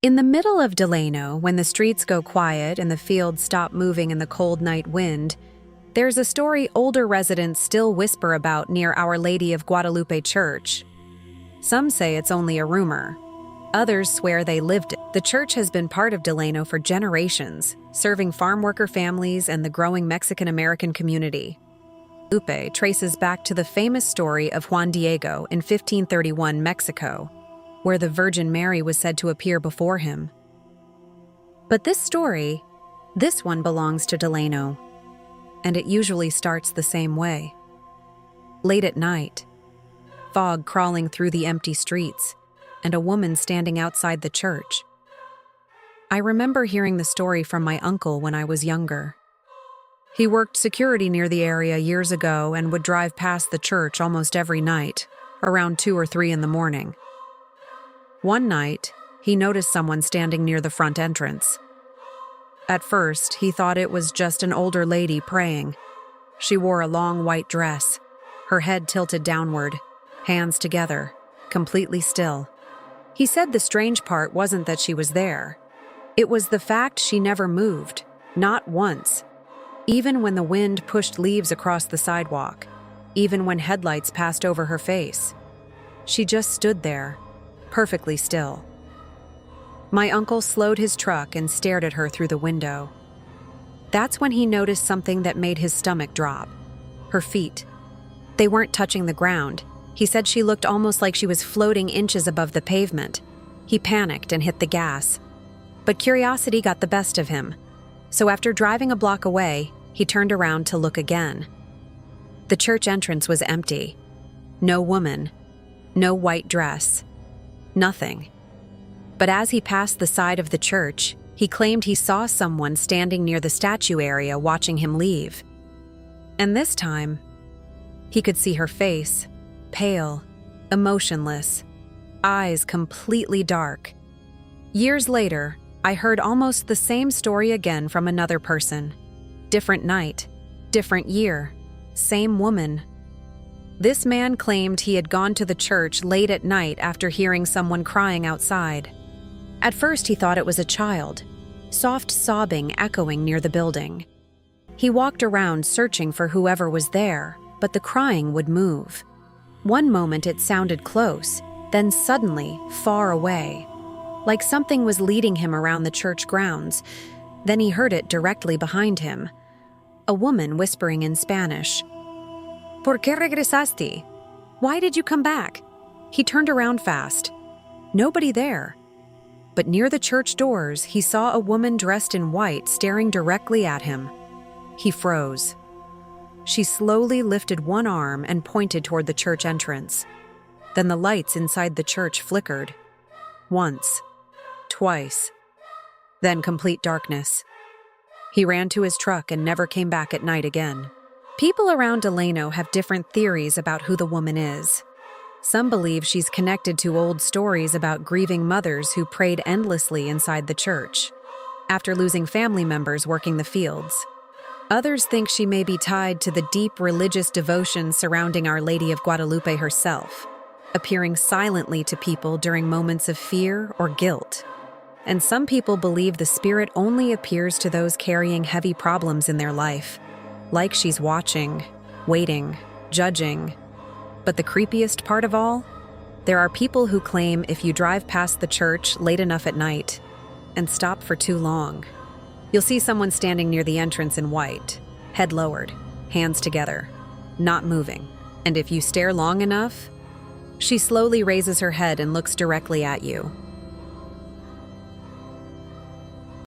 In the middle of Delano, when the streets go quiet and the fields stop moving in the cold night wind, there's a story older residents still whisper about near Our Lady of Guadalupe Church. Some say it's only a rumor. Others swear they lived it. The church has been part of Delano for generations, serving farm worker families and the growing Mexican-American community. Guadalupe traces back to the famous story of Juan Diego in 1531 Mexico, where the Virgin Mary was said to appear before him. But this one belongs to Delano, and it usually starts the same way. Late at night, fog crawling through the empty streets, and a woman standing outside the church. I remember hearing the story from my uncle when I was younger. He worked security near the area years ago and would drive past the church almost every night, around 2 or 3 in the morning. One night, he noticed someone standing near the front entrance. At first, he thought it was just an older lady praying. She wore a long white dress, her head tilted downward, hands together, completely still. He said the strange part wasn't that she was there. It was the fact she never moved, not once. Even when the wind pushed leaves across the sidewalk, even when headlights passed over her face. She just stood there, perfectly still. My uncle slowed his truck and stared at her through the window. That's when he noticed something that made his stomach drop. Her feet. They weren't touching the ground. He said she looked almost like she was floating inches above the pavement. He panicked and hit the gas. But curiosity got the best of him. So after driving a block away, he turned around to look again. The church entrance was empty. No woman. No white dress. Nothing. But as he passed the side of the church, he claimed he saw someone standing near the statue area watching him leave. And this time, he could see her face, pale, emotionless, eyes completely dark. Years later, I heard almost the same story again from another person. Different night, different year, same woman. This man claimed he had gone to the church late at night after hearing someone crying outside. At first, he thought it was a child, soft sobbing echoing near the building. He walked around searching for whoever was there, but the crying would move. One moment it sounded close, then suddenly far away, like something was leading him around the church grounds. Then he heard it directly behind him, a woman whispering in Spanish. ¿Por qué regresaste? Why did you come back? He turned around fast. Nobody there. But near the church doors, he saw a woman dressed in white staring directly at him. He froze. She slowly lifted one arm and pointed toward the church entrance. Then the lights inside the church flickered. Once. Twice. Then complete darkness. He ran to his truck and never came back at night again. People around Delano have different theories about who the woman is. Some believe she's connected to old stories about grieving mothers who prayed endlessly inside the church, after losing family members working the fields. Others think she may be tied to the deep religious devotion surrounding Our Lady of Guadalupe herself, appearing silently to people during moments of fear or guilt. And some people believe the spirit only appears to those carrying heavy problems in their life, like she's watching, waiting, judging. But the creepiest part of all? There are people who claim if you drive past the church late enough at night and stop for too long, you'll see someone standing near the entrance in white, head lowered, hands together, not moving. And if you stare long enough, she slowly raises her head and looks directly at you.